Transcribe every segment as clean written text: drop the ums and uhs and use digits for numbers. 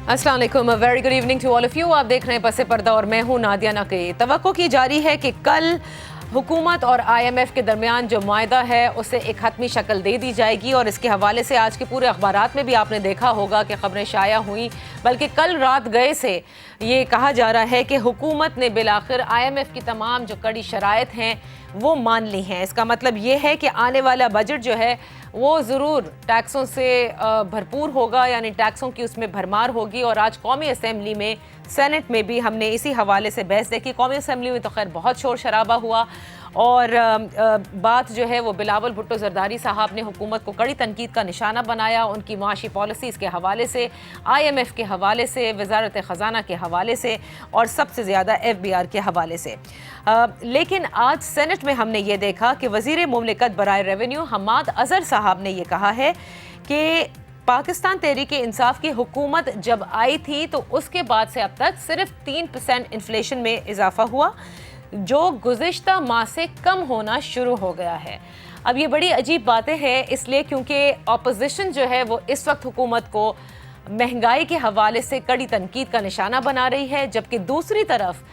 अस्सलाम वालेकुम, very good evening to all of you. आप देख रहे हैं पसे पर्दा और मैं हूं नादिया नकी। तवक्को की जारी है कि कल हुकूमत और IMF के दरमियान जो मुआहदा है उसे एक हतमी शक्ल दे दी जाएगी और इसके हवाले से आज के पूरे अखबारात में भी आपने देखा होगा कि खबरें शाया हुई। बल्कि कल रात गए से ये कहा जा रहा है कि हुकूमत ने बिलाखिर IMF की तमाम जो कड़ी शराइत हैं वो मान ली हैं। इसका मतलब ये है कि आने वाला बजट जो है वो ज़रूर टैक्सों से भरपूर होगा, यानी टैक्सों की उसमें भरमार होगी। और आज कौमी असम्बली में, सेनेट में भी हमने इसी हवाले से बहस देखी। कौमी असम्बली में तो खैर बहुत शोर शराबा हुआ और बात जो है वो बिलावल भुट्टो जरदारी साहब ने हुकूमत को कड़ी तनकीद का निशाना बनाया, उनकी माशी पॉलिसीज़ के हवाले से, IMF के हवाले से, वज़ारत ख़ज़ाना के हवाले से और सबसे ज़्यादा FBR के हवाले से। लेकिन आज सेनेट में हमने ये देखा कि वज़ीर मुमलिकत बराए रेवेन्यू हम्माद अज़हर साहब ने ये कहा है कि पाकिस्तान तहरीक इंसाफ की हुकूमत जब आई थी तो उसके बाद से अब तक सिर्फ 3% इन्फ्लेशन में इजाफा हुआ, जो गुज़िश्ता माह से कम होना शुरू हो गया है। अब ये बड़ी अजीब बातें हैं इसलिए क्योंकि अपोजिशन जो है वो इस वक्त हुकूमत को महंगाई के हवाले से कड़ी तनकीद का निशाना बना रही है, जबकि दूसरी तरफ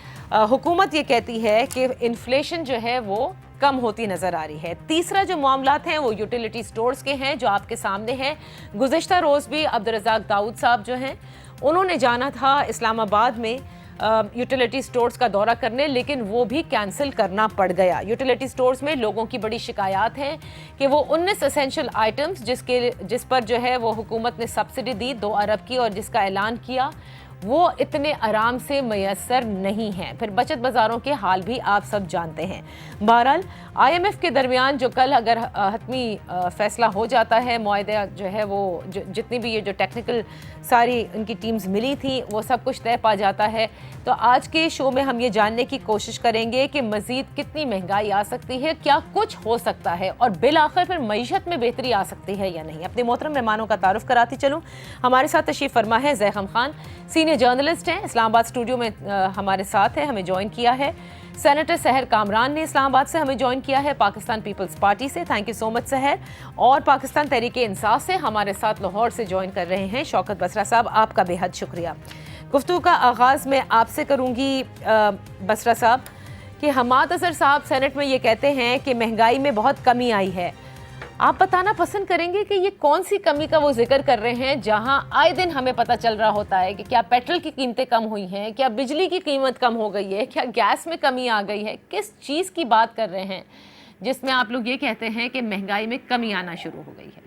हुकूमत ये कहती है कि इन्फ्लेशन जो है वो कम होती नज़र आ रही है। तीसरा जो मामलात हैं वो यूटिलिटी स्टोर्स के हैं जो आपके सामने हैं। गुज़िश्ता रोज़ भी अब्दुर्रज़ाक दाऊद साहब जो हैं उन्होंने जाना था इस्लामाबाद में यूटिलिटी स्टोर्स का दौरा करने, लेकिन वो भी कैंसिल करना पड़ गया। यूटिलिटी स्टोर्स में लोगों की बड़ी शिकायत है कि वो 19 एसेंशियल आइटम्स जिस पर जो है वो हुकूमत ने सब्सिडी दी 2 अरब की और जिसका ऐलान किया, वो इतने आराम से मैसर नहीं हैं। फिर बचत बाज़ारों के हाल भी आप सब जानते हैं। बहरहाल IMF के दरमियान जो कल अगर हतमी फ़ैसला हो जाता है, मुआहदा जो है वो जितनी भी ये जो टेक्निकल सारी उनकी टीम्स मिली थी वो सब कुछ तय पा जाता है, तो आज के शो में हम ये जानने की कोशिश करेंगे कि मज़ीद कितनी महंगाई आ सकती है, क्या कुछ हो सकता है और बिल आखिर फिर मईशत में बेहतरी आ सकती है या नहीं। अपने मोहतरम मेहमानों का तारुफ कराती चलूँ। हमारे साथ तशरीफ़ फरमा है ज़ैखम खान, सीनियर जर्नलिस्ट हैं, इस्लामाबाद स्टूडियो में हमारे साथ है, हमें ज्वाइन किया है। सेनेटर सहर कामरान ने इस्लामाबाद से हमें ज्वाइन किया है, पाकिस्तान पीपल्स पार्टी से। थैंक यू सो मच सहर। और पाकिस्तान तहरीक इंसाफ से हमारे साथ लाहौर से ज्वाइन कर रहे हैं शौकत बसरा साहब, आपका बेहद शुक्रिया। गुफ्तगू का आगाज़ मैं आपसे करूँगी बसरा साहब कि हम्माद अज़हर साहब सेनेट में ये कहते हैं कि महंगाई में बहुत कमी आई है। आप बताना पसंद करेंगे कि ये कौन सी कमी का वो जिक्र कर रहे हैं, जहां आए दिन हमें पता चल रहा होता है कि क्या पेट्रोल की कीमतें कम हुई हैं, क्या बिजली की कीमत कम हो गई है, क्या गैस में कमी आ गई है, किस चीज़ की बात कर रहे हैं जिसमें आप लोग ये कहते हैं कि महंगाई में कमी आना शुरू हो गई है?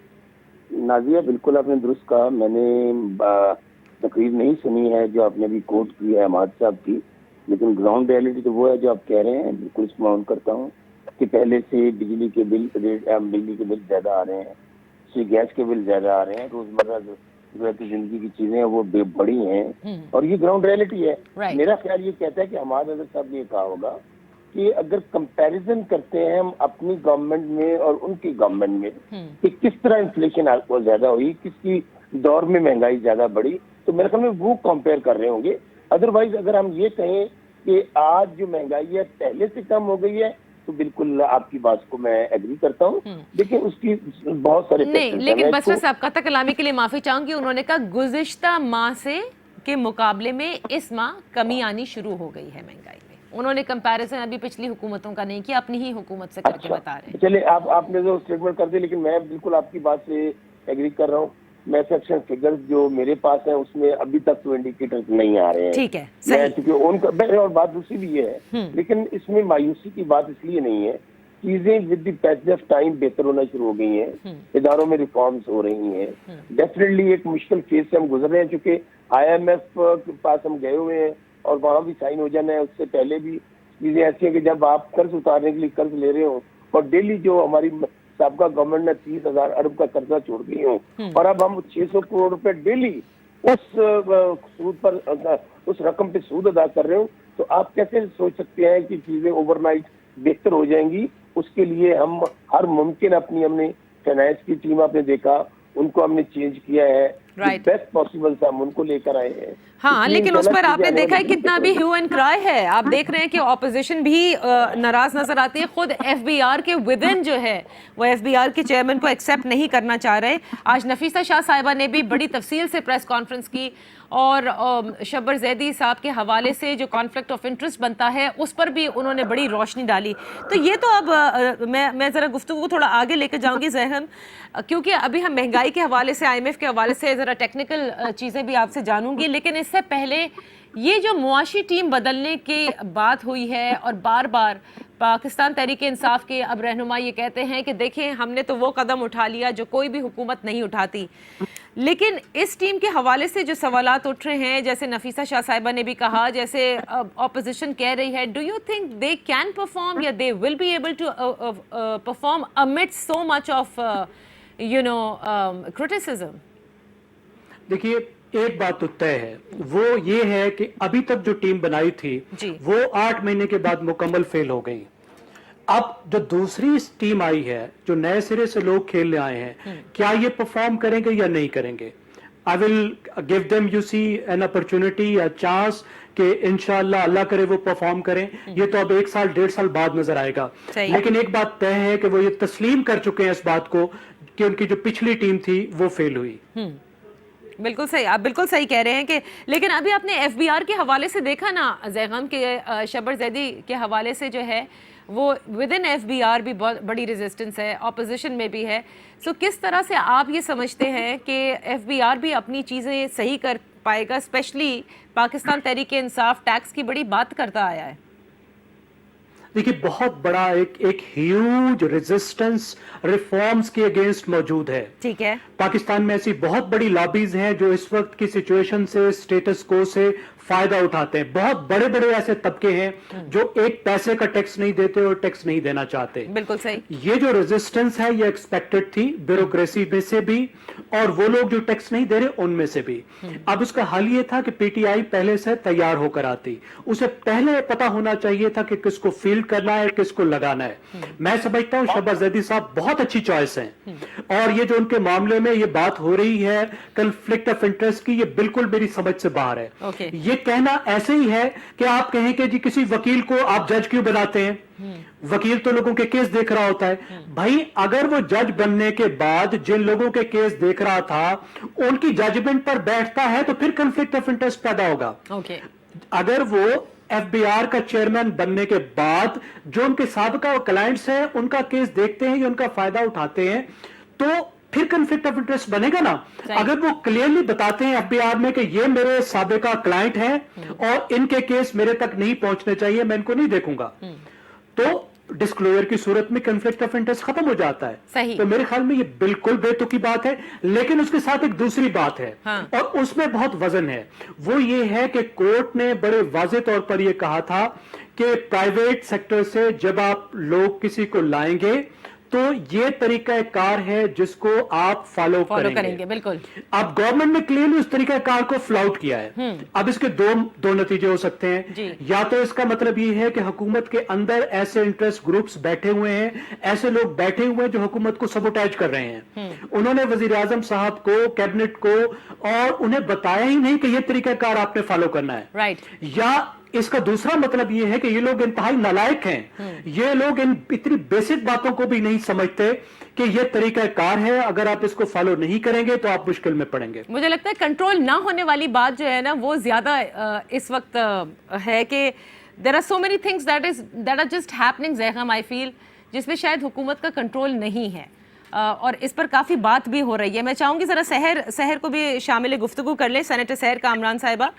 नाजिया, बिल्कुल आपने दुरुस्त कहा। मैंने तकरीर नहीं सुनी है जो आपने अभी कोट की है हम्माद साहब की, लेकिन ग्राउंड रियलिटी तो वो है जो आप कह रहे हैं। बिल्कुल इसको माउंट करता हूँ कि पहले से बिजली के बिल ज़्यादा आ रहे हैं, से गैस के बिल ज़्यादा आ रहे हैं, रोज़मर्रा की ज़िंदगी की चीज़ें वो बड़ी हैं और ये ग्राउंड रियलिटी है। मेरा ख्याल ये कहता है कि हम्माद अज़हर साहब ने ये कहा होगा कि अगर कंपैरिजन करते हैं हम अपनी गवर्नमेंट में और उनकी गवर्नमेंट में कि किस तरह इन्फ्लेशन ज़्यादा हुई, किसकी दौर में महंगाई ज़्यादा बढ़ी, तो मेरे ख्याल में वो कंपेयर कर रहे होंगे। अदरवाइज अगर हम ये कहें कि आज जो महंगाई है पहले से कम हो गई है, तो बिल्कुल आपकी बात को मैं एग्री करता हूँ, लेकिन उसकी बहुत सारे नहीं, लेकिन बसरा साहब कतई कलामी के लिए माफी चाहूंगी। उन्होंने कहा गुज़िश्ता माह से के मुकाबले में इस माह कमी आनी शुरू हो गई है महंगाई में। उन्होंने कंपैरिजन अभी पिछली हुकूमतों का नहीं किया, अपनी ही हुकूमत से करके बता रहे हैं। चलिए आपने जो स्टेटमेंट कर दी, लेकिन मैं बिल्कुल आपकी बात से एग्री कर रहा हूँ। मैं सेक्शन फिगर्स जो मेरे पास है उसमें अभी तक तो इंडिकेटर्स नहीं आ रहे हैं। ठीक है, सही। उनका और बात दूसरी भी है, लेकिन इसमें मायूसी की बात इसलिए नहीं है, चीजें with the passage of time बेहतर होना शुरू हो गई हैं, इदारों में रिफॉर्म्स हो रही हैं। डेफिनेटली एक मुश्किल फेज से हम गुजर रहे हैं, चूंकि IMF के पास हम गए हुए हैं और वहां भी साइन हो जाना है। उससे पहले भी चीजें ऐसी है कि जब आप कर्ज उतारने के लिए कर्ज ले रहे हो और डेली जो हमारी साबका गवर्नमेंट ने 30,000 अरब का कर्जा छोड़ गई हो और अब हम 600 करोड़ रुपए डेली उस सूद पर, उस रकम पे सूद अदा कर रहे हो, तो आप कैसे सोच सकते हैं कि चीजें ओवरनाइट बेहतर हो जाएंगी? उसके लिए हम हर मुमकिन हमने फाइनेंस की टीम आपने देखा, उनको हमने चेंज किया है, बेस्ट पॉसिबल था हम उनको लेकर आए हैं। हाँ, लेकिन उस पर आपने देखा है कितना भी ह्यू एंड क्राई है। आप देख रहे हैं कि ऑपोजिशन भी नाराज नजर आती है। खुद FBR के विद इन जो है वो FBR के चेयरमैन को एक्सेप्ट नहीं करना चाह रहे। आज नफीसा शाह साहिबा ने भी बड़ी तफसील से प्रेस कॉन्फ्रेंस की اور شبر زیدی صاحب کے حوالے سے جو کانفلکٹ آف انٹرسٹ بنتا ہے اس پر بھی انہوں نے بڑی روشنی ڈالی. تو یہ تو اب میں ذرا گفتگو کو تھوڑا آگے لے کے جاؤں گی ذہن، کیونکہ ابھی ہم مہنگائی کے حوالے سے IMF کے حوالے سے ذرا ٹیکنیکل چیزیں بھی آپ سے جانوں گی، لیکن اس سے پہلے یہ جو معاشی ٹیم بدلنے کی بات ہوئی ہے اور بار بار پاکستان تحریک انصاف کے اب رہنما یہ کہتے ہیں کہ دیکھیں ہم نے تو وہ قدم اٹھا لیا جو کوئی بھی حکومت نہیں اٹھاتی، لیکن اس ٹیم کے حوالے سے جو سوالات اٹھ رہے ہیں، جیسے نفیسہ شاہ صاحبہ نے بھی کہا، جیسے اپوزیشن کہہ رہی ہے، do you think they can perform یا they will be able to perform amid so much of criticism? دیکھیے ایک بات تو طے ہے، وہ یہ ہے کہ ابھی تک جو ٹیم بنائی تھی وہ 8 مہینے کے بعد مکمل فیل ہو گئی. اب جو دوسری ٹیم آئی ہے، جو نئے سرے سے لوگ کھیلنے آئے ہیں، کیا یہ پرفارم کریں گے یا نہیں کریں گے؟ I will give them you see an opportunity a chance کہ انشاءاللہ اللہ کرے وہ پرفارم کریں. یہ تو اب 1 سال 1.5 سال بعد نظر آئے گا، لیکن ایک بات طے ہے کہ وہ یہ تسلیم کر چکے ہیں اس بات کو کہ ان کی جو پچھلی ٹیم تھی وہ فیل ہوئی. بالکل صحیح، آپ بالکل صحیح کہہ رہے ہیں کہ لیکن ابھی آپ نے FBR کے حوالے سے دیکھا نا زیغم کے شبر زیدی کے حوالے سے جو ہے وہ ود ان FBR بھی بہت بڑی ریزسٹنس ہے، اپوزیشن میں بھی ہے. سو کس طرح سے آپ یہ سمجھتے ہیں کہ FBR بھی اپنی چیزیں صحیح کر پائے گا؟ اسپیشلی پاکستان تحریک انصاف ٹیکس کی بڑی بات کرتا آیا ہے. دیکھیے بہت بڑا ایک ہیوج ریزسٹنس ریفارمز کے اگینسٹ موجود ہے. ٹھیک ہے، پاکستان میں ایسی بہت بڑی لابیز ہیں جو اس وقت کی سچویشن سے، سٹیٹس کو سے فائدہ اٹھاتے ہیں. بہت بڑے بڑے ایسے طبقے ہیں جو 1 پیسے کا ٹیکس نہیں دیتے اور ٹیکس نہیں دینا چاہتے. بالکل صحیح. یہ جو ریزسٹنس ہے یہ ایکسپیکٹڈ تھی، بیوروکریسی میں سے بھی اور وہ لوگ جو ٹیکس نہیں دے رہے ان میں سے بھی. اب اس کا حل یہ تھا کہ PTI پہلے سے تیار ہو کر آتی، اسے پہلے پتا ہونا چاہیے تھا کہ کس کو فیلڈ کرنا ہے، کس کو لگانا ہے. میں سمجھتا ہوں شبر زیدی صاحب بہت اچھی چوائس ہیں، اور یہ جو ان کے معاملے میں یہ بات ہو رہی ہے کنفلکٹ آف انٹرسٹ کی، یہ بالکل میری سمجھ سے باہر ہے. یہ کہنا ایسے ہی ہے کہ آپ کہیں کہ جی کسی وکیل کو آپ جج کیوں بناتے ہیں؟ وکیل تو لوگوں کے کیس دیکھ رہا ہوتا ہے. بھائی اگر وہ جج بننے کے بعد جن لوگوں کے کیس دیکھ رہا تھا ان کی ججمنٹ پر بیٹھتا ہے تو پھر کنفلکٹ آف انٹرسٹ پیدا ہوگا. اگر وہ FBR کا چیئرمین بننے کے بعد جو ان کے سابقہ کلائنٹس ہیں ان کا کیس دیکھتے ہیں یا ان کا فائدہ اٹھاتے ہیں تو پھر کنفلکٹ آف انٹرسٹ بنے گا نا. اگر وہ کلیئرلی بتاتے ہیں FBR میں کہ یہ میرے سابقہ کلائنٹ ہیں اور ان کے کیس میرے تک نہیں پہنچنے چاہیے، میں ان کو نہیں دیکھوں گا، تو ڈسکلوجر کی صورت میں کنفلکٹ آف انٹرسٹ ختم ہو جاتا ہے. تو میرے خیال میں یہ بالکل بے تکی بات ہے. لیکن اس کے ساتھ ایک دوسری بات ہے اور اس میں بہت وزن ہے، وہ یہ ہے کہ کورٹ نے بڑے واضح طور پر یہ کہا تھا کہ پرائیویٹ سیکٹر سے جب آپ لوگ کسی کو لائیں گے تو یہ طریقہ کار ہے جس کو آپ فالو کریں گے. بالکل. اب گورنمنٹ نے کلیئرلی اس طریقہ کار کو فلاؤٹ کیا ہے. اب اس کے دو نتیجے ہو سکتے ہیں. یا تو اس کا مطلب یہ ہے کہ حکومت کے اندر ایسے انٹرسٹ گروپس بیٹھے ہوئے ہیں، ایسے لوگ بیٹھے ہوئے ہیں جو حکومت کو سبوٹیج کر رہے ہیں. انہوں نے وزیر اعظم صاحب کو، کیبنٹ کو، اور انہیں بتایا ہی نہیں کہ یہ طریقہ کار آپ نے فالو کرنا ہے. یا اس کا دوسرا مطلب یہ ہے کہ یہ لوگ انتہائی نالائق ہیں، یہ لوگ ان اتنی بیسک باتوں کو بھی نہیں سمجھتے کہ یہ طریقہ کار ہے، اگر آپ اس کو فالو نہیں کریں گے تو آپ مشکل میں پڑیں گے. مجھے لگتا ہے کنٹرول نہ ہونے والی بات جو ہے نا وہ زیادہ اس وقت ہے کہ there are so many things that are just happening زیغم I feel جس میں شاید حکومت کا کنٹرول نہیں ہے، اور اس پر کافی بات بھی ہو رہی ہے. میں چاہوں گی ذرا سحر کو بھی شامل گفتگو کر لیں. سینیٹر سحر کامران صاحبہ،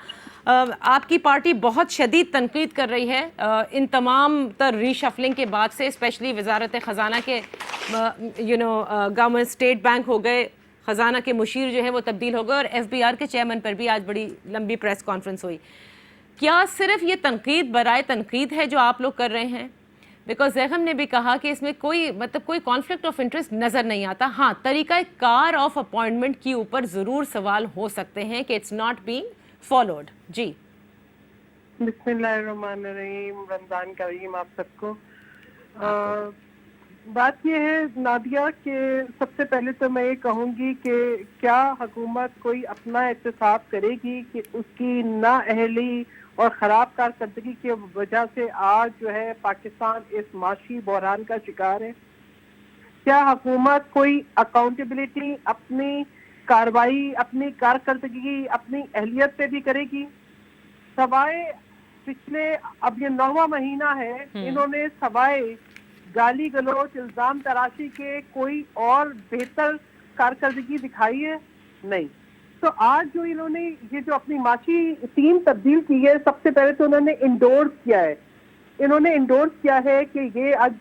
آپ کی پارٹی بہت شدید تنقید کر رہی ہے ان تمام تر ری شفلنگ کے بعد سے، اسپیشلی وزارت خزانہ کے گورنمنٹ اسٹیٹ بینک ہو گئے، خزانہ کے مشیر جو ہے وہ تبدیل ہو گئے، اور FBR کے چیئرمین پر بھی آج بڑی لمبی پریس کانفرنس ہوئی. کیا صرف یہ تنقید برائے تنقید ہے جو آپ لوگ کر رہے ہیں؟ بیکاز زیغم نے بھی کہا کہ اس میں کوئی کانفلکٹ آف انٹرسٹ نظر نہیں آتا. ہاں طریقہ کار آف اپوائنٹمنٹ کے اوپر ضرور سوال ہو سکتے ہیں کہ اٹس ناٹ بینگ فالوڈ. جی بسم اللہ الرحمن الرحیم، رمضان کریم آپ سب کو. بات یہ ہے نادیہ کہ سب سے پہلے تو میں یہ کہوں گی کہ کیا حکومت کوئی اپنا احتساب کرے گی کہ اس کی نااہلی اور خراب کارکردگی کی وجہ سے آج جو ہے پاکستان اس معاشی بحران کا شکار ہے؟ کیا حکومت کوئی اکاؤنٹیبلٹی اپنی कार्रवाई अपनी कारकर्दगी अपनी अहलियत पे भी करेगी, सवाए पिछले अब ये 9वां महीना है, इन्होंने सवाए गाली गलौज इल्जाम तराशी के कोई और बेहतर कारकर्दगी दिखाई है? नहीं। तो आज जो इन्होंने ये जो अपनी माशी टीम तब्दील की है, सबसे पहले तो उन्होंने इंडोर्स किया है, इन्होंने इंडोर्स किया है कि ये आज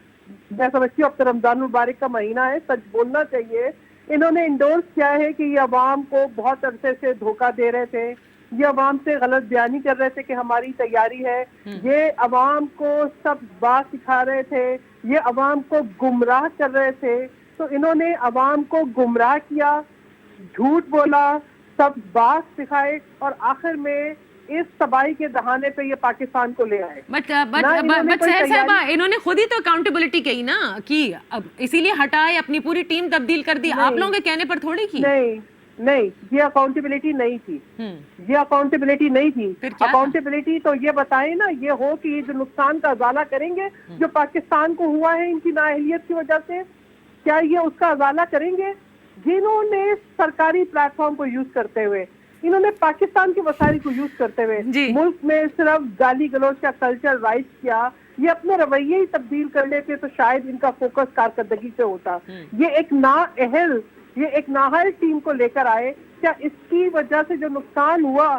मैं समझती हूँ अब तो रमजान मुबारक का महीना है, सच बोलना चाहिए, इन्होंने इंडोर्स किया है कि ये अवाम को बहुत अरसे से धोखा दे रहे थे, ये अवाम से गलत बयानी कर रहे थे कि हमारी तैयारी है, ये अवाम को सब बात सिखा रहे थे, ये अवाम को गुमराह कर रहे थे। तो इन्होंने अवाम को गुमराह किया, झूठ बोला, सब बात सिखाए और आखिर में इस तबाही के दहाने पे ये पाकिस्तान को ले आए। बट सहर साहबा, इन्होंने खुद ही तो अकाउंटेबिलिटी की ना, कि अब इसीलिए हटाए, अपनी पूरी टीम तब्दील कर दी, आप लोगों के कहने पर थोड़ी की। नहीं, ये अकाउंटेबिलिटी नहीं थी, ये अकाउंटेबिलिटी नहीं थी। अकाउंटेबिलिटी तो ये बताए ना, ये हो कि ये जो नुकसान का अजाला करेंगे जो पाकिस्तान को हुआ है इनकी नाअहलियत की वजह से, क्या ये उसका अजाला करेंगे? जिन्होंने सरकारी प्लेटफॉर्म को यूज करते हुए, इन्होंने पाकिस्तान के वसाइल को यूज करते हुए मुल्क में सिर्फ गाली गलौज का कल्चर राइज किया, ये अपने रवैये ही तब्दील कर लेते तो शायद इनका फोकस कारकर्दगी से होता। ये एक नाअहल टीम को लेकर आए, क्या इसकी वजह से जो नुकसान हुआ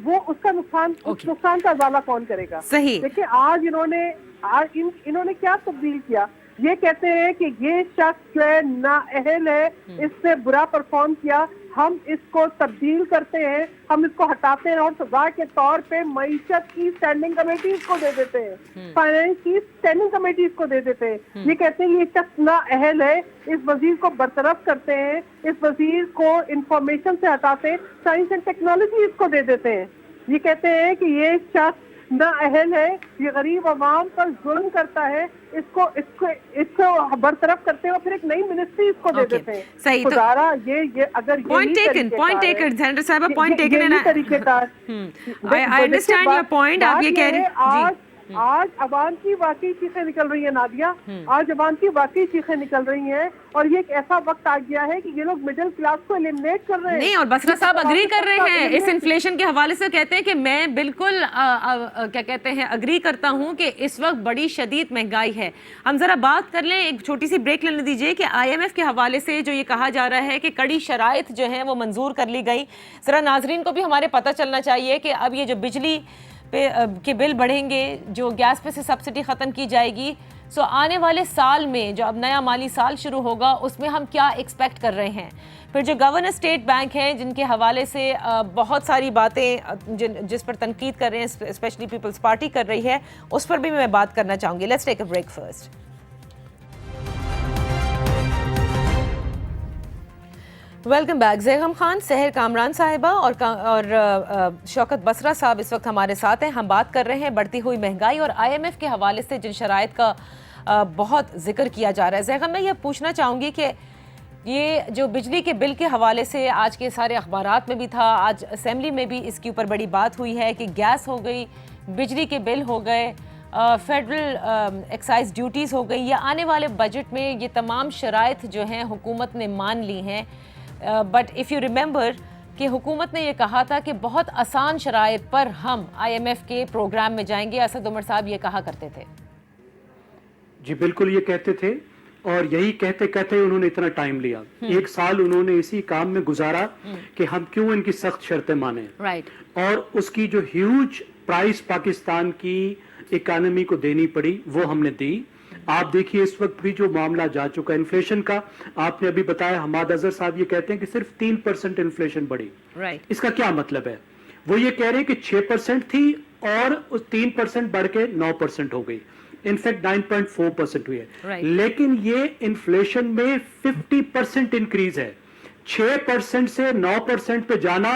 वो उसका नुकसान उस नुकसान का अजाला कौन करेगा? सही। देखिए आज इन्होंने क्या तब्दील किया, ये कहते हैं कि ये शख्स जो है नाअहल है, इसने बुरा परफॉर्म किया, हम इसको तब्दील करते हैं, हम इसको हटाते हैं और सजा के तौर पे मईशत की स्टैंडिंग कमेटीज को दे देते हैं, फाइनेंस की स्टैंडिंग कमेटीज को दे देते हैं। ये कहते हैं ये शख्स नाअहल है, इस वजीर को बरतरफ करते हैं, इस वजीर को इंफॉर्मेशन से हटाते हैं, साइंस एंड टेक्नोलॉजी इसको दे देते हैं। ये कहते हैं कि ये शख्स नाअहल है, ये गरीब अवाम पर जुल्म करता है, इसको बरतरफ करते हैं और फिर एक नई मिनिस्ट्री इसको दे देते हैं। सही। तो ये अगर पॉइंट टेकन जेनरल साहब, पॉइंट टेकन, तरीकेदार आई अंडरस्टैंड योर पॉइंट। आप ये कह रहे हैं आज अवाम की वाकई चीखें निकल रही है नादिया, आज अवाम की वाकई चीखें निकल रही हैं और ये एक ऐसा वक्त आ गया है कि ये लोग मिडिल क्लास को एलिमिनेट कर रहे हैं। नहीं, और बसरा साहब अग्री कर रहे हैं इस इन्फ्लेशन के हवाले से, कहते हैं कि मैं बिल्कुल क्या कहते हैं अग्री करता हूं कि इस वक्त बड़ी शदीद महंगाई है। हम जरा बात कर लें, एक छोटी सी ब्रेक लेने दीजिए कि IMF के हवाले से जो ये कहा जा रहा है कि कड़ी शराइत जो है वो मंजूर कर ली गई, जरा नाजरीन को भी हमारे पता चलना चाहिए कि अब ये जो बिजली के बिल बढ़ेंगे, जो गैस पे से सब्सिडी ख़त्म की जाएगी, सो आने वाले साल में जो अब नया माली साल शुरू होगा उसमें हम क्या एक्सपेक्ट कर रहे हैं। फिर जो गवर्नर स्टेट बैंक हैं जिनके हवाले से बहुत सारी बातें जिस पर तनकीद कर रहे हैं, स्पेशली पीपल्स पार्टी कर रही है, उस पर भी मैं बात करना चाहूँगी। Let's take a break first. Welcome back. Zaigham Khan, Sehar Kamran साहिबा और शौकत बसरा साहब इस वक्त हमारे साथ हैं। हम बात कर रहे हैं बढ़ती हुई महंगाई और IMF के हवाले से जिन शराइत का बहुत जिक्र किया जा रहा है। ज़ैगम, मैं ये पूछना चाहूँगी कि ये जो बिजली के बिल के हवाले से आज के सारे अखबारात में भी था, आज असेंबली में भी इसके ऊपर बड़ी बात हुई है कि गैस हो गई, बिजली के बिल हो गए, फेडरल एक्साइज ड्यूटीज़ हो गई, या आने वाले बजट में ये तमाम शराइत जो हैं हुकूमत ने मान ली हैं। बट इफ़ यू रिमेंबर कि हुकूमत ने ये कहा था कि बहुत आसान शराइत पर हम IMF के प्रोग्राम में जाएंगे। असद उमर साहब ये कहा करते थे। जी बिल्कुल, ये कहते थे और यही कहते कहते उन्होंने इतना टाइम लिया। एक साल उन्होंने इसी काम में गुजारा कि हम क्यों इनकी सख्त शर्तें माने, राइट। और उसकी जो ह्यूज प्राइस पाकिस्तान की इकानमी को देनी पड़ी वो हमने दी। आप देखिए इस वक्त भी जो मामला जा चुका है इन्फ्लेशन का, आपने अभी बताया, हमाद अजहर साहब ये कहते हैं कि सिर्फ 3% इन्फ्लेशन बढ़ी। राइट। इसका क्या मतलब है? वो ये कह रहे हैं कि 6% थी और उस 3% बढ़ के 9% हो गई, इनफैक्ट 9.4% हुई है। लेकिन ये इन्फ्लेशन में 50% इंक्रीज है। 6% से 9% पे जाना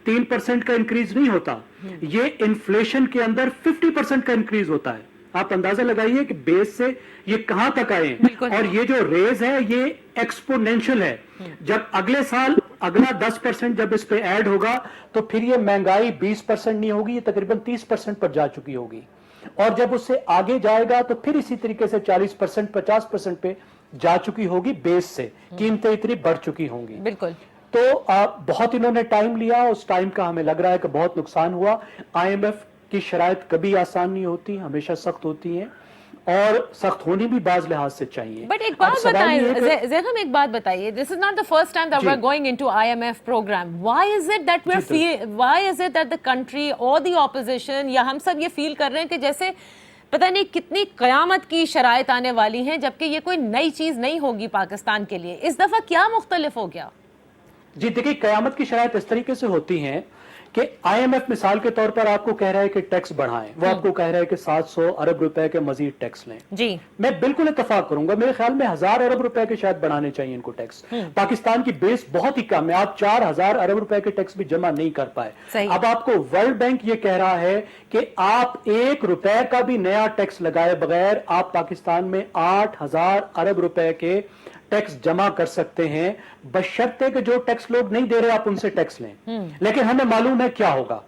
3% का इंक्रीज नहीं होता, ये इन्फ्लेशन के अंदर 50% का इंक्रीज होता है। आप अंदाजा लगाइए कि बेस से ये कहां तक आए हैं, और ये जो रेज है ये एक्सपोनेंशियल है। जब अगले साल अगला 10% जब इस पे ऐड होगा तो फिर ये महंगाई 20% नहीं होगी, ये तकरीबन 30% पर जा चुकी होगी, और जब उससे आगे जाएगा तो फिर इसी तरीके से 40% 50% पे जा चुकी होगी बेस से, कीमतें इतनी बढ़ चुकी होंगी। बिल्कुल। तो बहुत इन्होंने टाइम लिया, उस टाइम का हमें लग रहा है कि बहुत नुकसान हुआ। IMF की शराइत कभी आसान नहीं होती, हमेशा सख्त होती हैं और सख्त होनी भी बाज लिहाज से चाहिए। बट एक अब बात सवाल ये है बताएं कि- ज़ैगम, एक बात बताइए, this is not the first time that we are जी। गोइंग इनटू IMF प्रोग्राम। Why is it that we are why is it that the country और द ऑपोजिशन या हम सब ये फील कर रहे हैं कि जैसे पता नहीं कितनी कयामत की शराइत आने वाली हैं, जबकि ये कोई नई चीज नहीं होगी पाकिस्तान के लिए। इस दफा क्या मुख्तलिफ हो गया? जी देखिए, कयामत की शराइत इस तरीके से होती हैं कि IMF मिसाल के तौर पर आपको कह रहा है कि टैक्स बढ़ाएं, वो आपको कह रहा है कि 700 अरब रुपए के मजीद टैक्स लें। जी, मैं बिल्कुल इत्तेफाक करूंगा, मेरे ख्याल में 1000 अरब रुपए के शायद बढ़ाने चाहिए इनको टैक्स। पाकिस्तान की बेस बहुत ही कम है, आप 4000 अरब रुपए के टैक्स भी जमा नहीं कर पाए। सही। अब आपको वर्ल्ड बैंक ये कह रहा है कि आप 1 रुपए का भी नया टैक्स लगाए बगैर आप पाकिस्तान में 8000 अरब रुपए के टैक्स जमा कर सकते हैं, बशर्ते कि जो टैक्स लोग नहीं दे रहे आप उनसे टैक्स लें। लेकिन हमें मालूम है क्या होगा,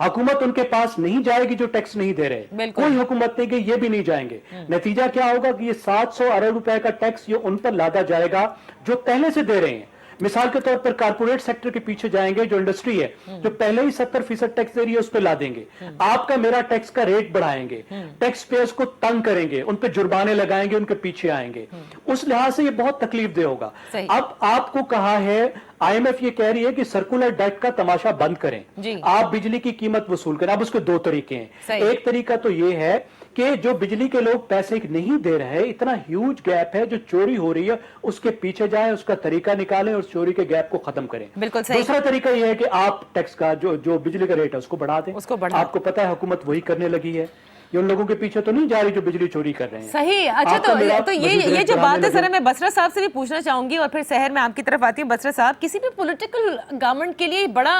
हुकूमत उनके पास नहीं जाएगी जो टैक्स नहीं दे रहे, बिल्कुल। कोई हुकूमत नहीं कि ये भी नहीं जाएंगे। नतीजा क्या होगा कि ये 700 अरब रुपए का टैक्स ये उन पर लादा जाएगा जो पहले से दे रहे हैं। मिसाल के तौर पर कारपोरेट सेक्टर के पीछे जाएंगे, जो इंडस्ट्री है जो पहले ही 70% टैक्स दे रही है उस पर ला देंगे, आपका मेरा टैक्स का रेट बढ़ाएंगे, टैक्स पेयर्स को तंग करेंगे, उन पे जुर्माने लगाएंगे, उनके पीछे आएंगे। उस लिहाज से ये बहुत तकलीफ दे होगा। सही। अब आपको कहा है, IMF ये कह रही है कि सर्कुलर डेट का तमाशा बंद करें, जी। आप बिजली की कीमत वसूल करें। अब उसके 2 तरीके हैं। सही। एक तरीका तो ये है कि जो बिजली के लोग पैसे नहीं दे रहे हैं, इतना ह्यूज गैप है जो चोरी हो रही है, उसके पीछे जाएं, उसका तरीका निकालें और चोरी के गैप को खत्म करें। बिल्कुल सही। दूसरा तरीका यह है कि आप टैक्स का जो बिजली का रेट है उसको बढ़ा दें। उसको बढ़ा आपको पता है हुकूमत वही करने लगी है, ये उन लोगों के पीछे तो नहीं जा रही जो बिजली चोरी कर रहे हैं। सही। अच्छा, आपका मेरा तो मजदूर ये रेट जो बढ़ाने बात है लगे। सर, मैं बसरा साहब से भी पूछना चाहूंगी और फिर शहर में आपकी तरफ आती हूँ। बसरा साहब, किसी भी पॉलिटिकल गवर्नमेंट के लिए बड़ा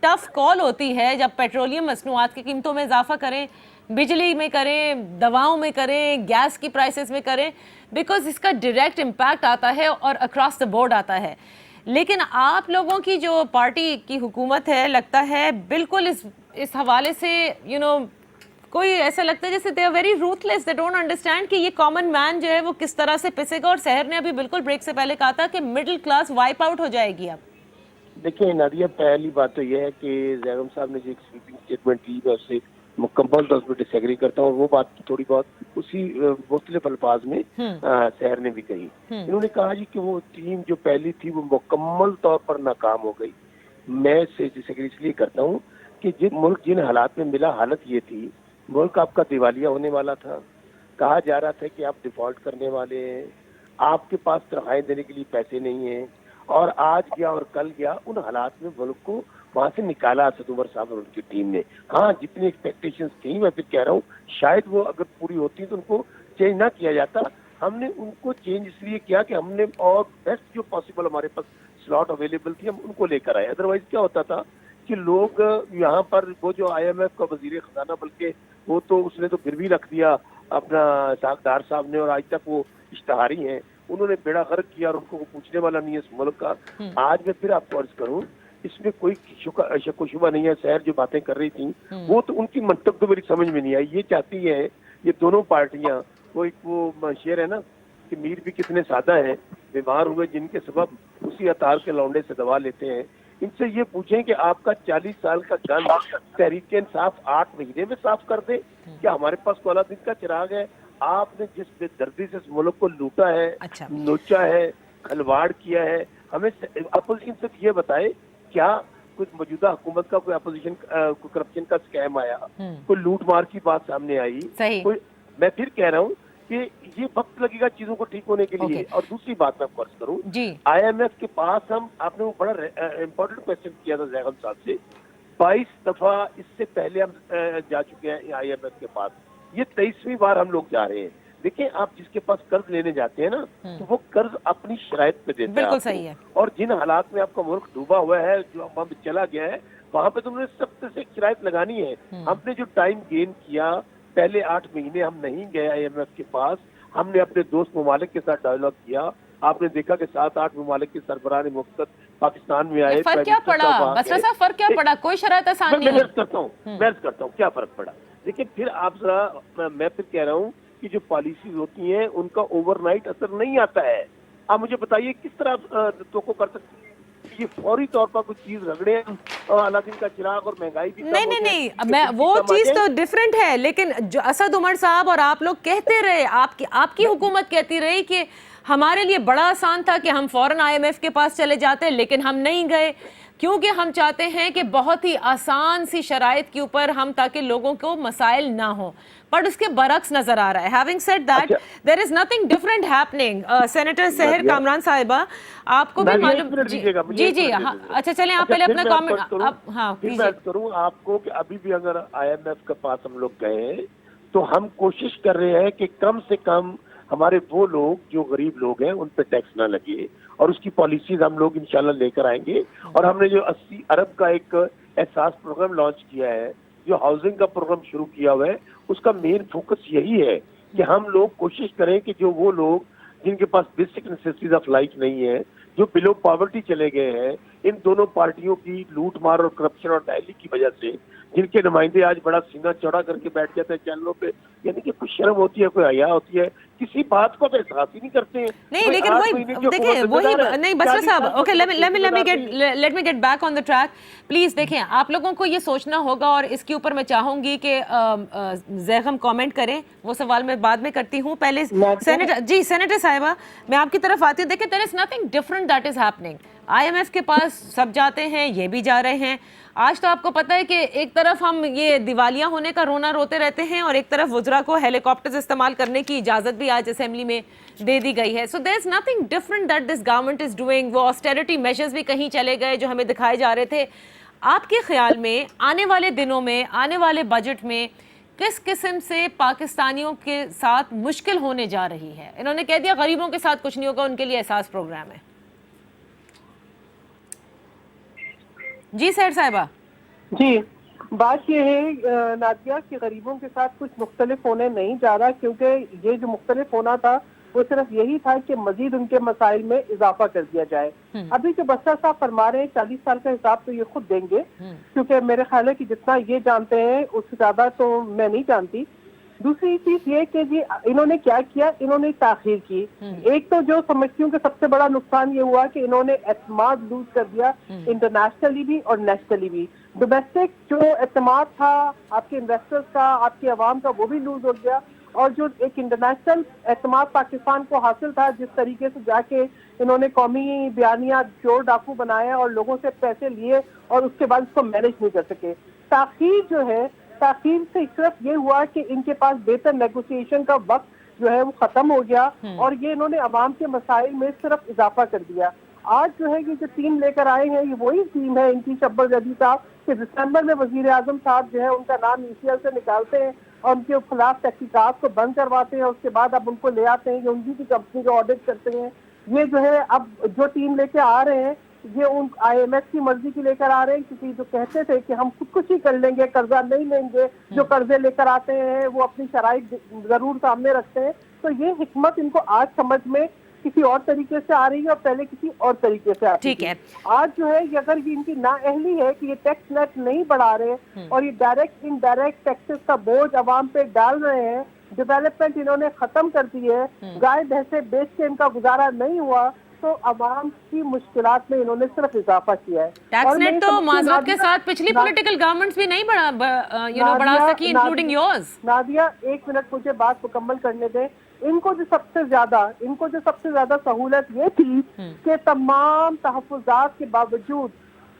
टफ कॉल होती है जब पेट्रोलियम मसनूआत की कीमतों में इजाफा करें, बिजली में करें, दवाओं में करें, गैस की प्राइसेस में करें, बिकॉज इसका डायरेक्ट इम्पैक्ट आता है और अक्रॉस द बोर्ड आता है। लेकिन आप लोगों की जो पार्टी की हुकूमत है, लगता है बिल्कुल इस हवाले से कोई ऐसा लगता है जैसे they are very ruthless, they don't understand कि ये कॉमन मैन जो है वो किस तरह से पिसेगा। और शहर ने अभी बिल्कुल ब्रेक से पहले कहा था कि मिडिल क्लास वाइप आउट हो जाएगी। अब देखिए नादिया, पहली बात तो यह है कि ज़ैगम साहब ने जो एक स्वीपिंग स्टेटमेंट दी है उससे मुकम्मल तौर पर डिसएग्री करता हूँ, और वो बात थोड़ी बहुत उसी मुख्तलिफ अल्फाज में शहर ने भी कही। इन्होंने कहा जी कि वो टीम जो पहली थी वो मुकम्मल तौर पर नाकाम हो गई। मैं इससे डिसएग्री इसलिए करता हूँ कि जिन हालात में मिला, हालत ये थी, मुल्क आपका दिवालिया होने वाला था, कहा जा रहा था कि आप डिफॉल्ट करने वाले हैं, आपके पास तनख्वाहें देने के लिए पैसे नहीं हैं, और आज गया और कल गया, उन हालात में मुल्क को वहां से निकाला असद उमर साहब और उनकी टीम ने। हाँ, जितनी एक्सपेक्टेशंस थी, मैं फिर कह रहा हूँ शायद वो अगर पूरी होती तो उनको चेंज ना किया जाता। हमने उनको चेंज इसलिए किया कि हमने और बेस्ट जो पॉसिबल हमारे पास स्लॉट अवेलेबल थी हम उनको लेकर आए। अदरवाइज क्या होता था कि लोग यहाँ पर वो जो IMF का वजीर खजाना, बल्कि वो तो उसने तो फिर भी रख दिया अपना सागदार साहब ने, और आज तक वो इश्तहारी हैं, उन्होंने बेड़ा गर्क किया और उनको पूछने वाला नहीं है इस मुल्क का। आज मैं फिर आपको अर्ज करूं, इसमें कोई शक शुबा नहीं है। शहर जो बातें कर रही थी वो तो उनकी मंतक तो मेरी समझ में नहीं आई। ये चाहती है ये दोनों पार्टियां, वो शेर है ना कि मीर भी कितने सादा है, बीमार हुए जिनके सबब उसी अतार के लौंडे से दवा लेते हैं। इनसे ये पूछें कि आपका 40 साल का गन तहरीक इंसाफ 8 महीने में साफ कर दे। क्या हमारे पास कोला दिन का चिराग है? आपने जिस बेदर्दी से इस मुल्क को लूटा है, अच्छा। नोचा है, खलवाड़ किया है, हमें अपोजिशन से ये बताए क्या कुछ मौजूदा हुकूमत का कोई अपोजिशन को करप्शन का स्कैम आया, कोई लूट मार की बात सामने आई? सही। कोई, मैं फिर कह रहा हूँ कि ये वक्त लगेगा चीजों को ठीक होने के लिए। और दूसरी बात मैं आपको अर्ज करूँ, IMF के पास आपने वो बड़ा इम्पोर्टेंट क्वेश्चन किया था ज़ैगम साहब से, 22 दफा इससे पहले हम जा चुके हैं IMF के पास, ये 23वीं बार हम लोग जा रहे हैं। देखिए, आप जिसके पास कर्ज लेने जाते हैं ना, तो वो कर्ज अपनी शराइत पे देता है। बिल्कुल सही है। और जिन हालात में आपका मुल्क डूबा हुआ है, जो वहां पे चला गया है, वहां पे तुमने सख्त से शराइत लगानी है। हमने जो टाइम गेन किया, पहले 8 महीने हम नहीं गए IMF के पास, हमने अपने दोस्त ममालिक के साथ डायलॉग किया। आपने देखा कि 7-8 ममालिक के सरबराह मुफ्त पाकिस्तान में आए। फर्क क्या पड़ा बसरा साहब, फर्क क्या पड़ा? कोई शराइत आसान नहीं है। मैं करता हूँ क्या फर्क पड़ा। देखिए, फिर आप जरा, मैं फिर कह रहा हूँ कि जो पॉलिसीज होती हैं उनका ओवरनाइट असर नहीं आता है। आप मुझे बताइए किस तरह तो को कर सकते हैं? ये फौरी तौर पर कुछ चीज रगड़े और अलादीन का चिराग और महंगाई भी नहीं नहीं नहीं, मैं वो चीज तो डिफरेंट है, लेकिन जो असद उमर साहब और आप लोग कहते रहे, आपकी हुकूमत कहती रही कि हमारे लिए बड़ा आसान था कि हम फौरन IMF के पास चले जाते, लेकिन हम नहीं गए क्योंकि हम चाहते हैं कि बहुत ही आसान सी शराइत के ऊपर हम, ताकि लोगों को मसाइल ना हो, पर उसके बरक्स नजर आ रहा है. Having said that, there is nothing different happening. Senator सहर कामरान साहिबा, आपको भी मालूम जी जी हाँ, अच्छा चलें आप पहले अपना कमेंट. हाँ फिर मैं करूँ आपको कि अभी भी अगर IMF के पास हम लोग गए तो हम कोशिश कर रहे हैं कि कम से कम हमारे वो लोग जो गरीब लोग हैं उन पे टैक्स ना लगे, और उसकी पॉलिसीज हम लोग इंशाल्लाह लेकर आएंगे. और हमने जो 80 अरब का एक एहसास प्रोग्राम लॉन्च किया है, जो हाउसिंग का प्रोग्राम शुरू किया हुआ है, उसका मेन फोकस यही है कि हम लोग कोशिश करें कि जो वो लोग जिनके पास बेसिक नेसेसिटीज ऑफ लाइफ नहीं है, जो बिलो पॉवर्टी चले गए हैं, इन दोनों पार्टियों की लूट मार और करप्शन और डायली की वजह से जिनके नुमाइंदे आज बड़ा सीना चौड़ा करके बैठ जाते हैं चैनलों पे, यानी कि कुछ शर्म होती है, कोई हया होती है, किसी बात को तो एहसास ही नहीं करते हैं. नहीं, लेकिन वही देखिए, वही नहीं बसर साहब, okay let me get back on the track please. देखें, आप लोगों को ये सोचना होगा, और इसके ऊपर मैं चाहूंगी कि ज़ैगम कमेंट करें, वो सवाल मैं बाद में करती हूँ. पहले सेनेटर साहिबा, मैं आपकी तरफ आती हूँ. देखिए, there is nothing different that is happening. IMF के पास सब जाते हैं, ये भी जा रहे हैं. आज तो आपको पता है कि एक तरफ हम ये दिवालिया होने का रोना रोते रहते हैं, और एक तरफ वुज़रा को हेलीकॉप्टर्स इस्तेमाल करने की इजाज़त भी आज असेंबली में दे दी गई है. So there is nothing different that this government is doing. वो ऑस्टेरिटी मेजर्स भी कहीं चले गए जो हमें दिखाए जा रहे थे. आपके ख्याल में आने वाले दिनों में, आने वाले बजट में किस किस्म से पाकिस्तानियों के साथ मुश्किल होने जा रही है? इन्होंने कह दिया गरीबों के साथ कुछ नहीं होगा, उनके लिए एहसास प्रोग्राम है. जी सर साहिबा. जी, बात ये है नादिया कि गरीबों के साथ कुछ मुख्तलिफ होने नहीं जा रहा, क्योंकि ये जो मुख्तलिफ होना था वो सिर्फ यही था कि मजीद उनके मसाइल में इजाफा कर दिया जाए. अभी जो बस्सा साहब फरमा रहे हैं 40 साल का हिसाब तो ये खुद देंगे, क्योंकि मेरे ख्याल है कि जितना ये जानते हैं उससे ज्यादा तो मैं नहीं जानती. दूसरी चीज ये कि जी इन्होंने क्या किया, इन्होंने ताखीर की. एक तो जो समझती हूँ कि सबसे बड़ा नुकसान ये हुआ कि इन्होंने एतमाद लूज कर दिया, इंटरनेशनली भी और नेशनली भी. डोमेस्टिक जो एतमाद था आपके इन्वेस्टर्स का, आपकी आवाम का, वो भी लूज हो गया. और जो एक इंटरनेशनल एतमाद पाकिस्तान को हासिल था, जिस तरीके से जाके इन्होंने कौमी बयानिया चोर डाकू बनाया और लोगों से पैसे लिए और उसके बाद उसको मैनेज नहीं कर सके. ताखीर जो है, ताखीर से सिर्फ ये हुआ कि इनके पास बेहतर नेगोशिएशन का वक्त जो है वो खत्म हो गया, और ये इन्होंने अवाम के मसाइल में सिर्फ इजाफा कर दिया. आज जो है ये जो टीम लेकर आए हैं, ये वही टीम है इनकी शब्बर जदी साहब कि दिसंबर में वजीर आजम साहब जो है उनका नाम ECL से निकालते हैं और उनके खिलाफ तहकीकात को बंद करवाते हैं. उसके बाद अब उनको ले आते हैं, ये उनकी की कंपनी का ऑडिट करते हैं. ये जो है अब जो टीम लेके आ रहे हैं, ये उन IMF की मर्जी की लेकर आ रहे हैं, क्योंकि जो कहते थे कि हम खुदकुशी कर लेंगे, कर्जा नहीं लेंगे, जो कर्जे लेकर आते हैं वो अपनी शराइत जरूर सामने रखते हैं. तो ये हिकमत इनको आज समझ में किसी और तरीके से आ रही है और पहले किसी और तरीके से आती ठीक है. आज जो है ये अगर ये इनकी नाअहली है कि ये टैक्स नेट नहीं बढ़ा रहे और ये डायरेक्ट इनडायरेक्ट टैक्सेस का बोझ अवाम पे डाल रहे हैं, डेवलपमेंट इन्होंने खत्म कर दी है, गाय भैंसे बेच के इनका गुजारा नहीं हुआ, तो अवाम की मुश्किलात में इन्होंने सिर्फ इजाफा किया है. टैक्स नेट तो माजरत के साथ पिछली पॉलिटिकल गवर्नमेंट्स भी नहीं बढ़ा सकी, इंक्लूडिंग योर्स. नादिया, एक मिनट मुझे बात मुकम्मल करने दें. इनको जो सबसे ज्यादा सहूलत ये थी कि तमाम तहफ़्फ़ुज़ात के बावजूद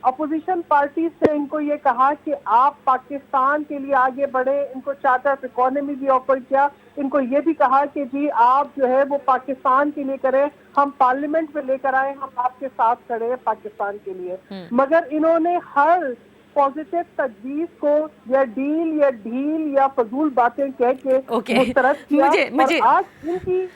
अपोजिशन पार्टी से इनको ये कहा कि आप पाकिस्तान के लिए आगे बढ़े. इनको चार्टर ऑफ इकोनॉमी भी ऑफर किया, इनको ये भी कहा कि जी आप जो है वो पाकिस्तान के लिए करें, हम पार्लियामेंट में लेकर आए, हम आपके साथ खड़े हैं पाकिस्तान के लिए. मगर इन्होंने हर पॉजिटिव तजवीज को या डील या ढील या फजूल बातें कह के मुस्तरद किया. और आज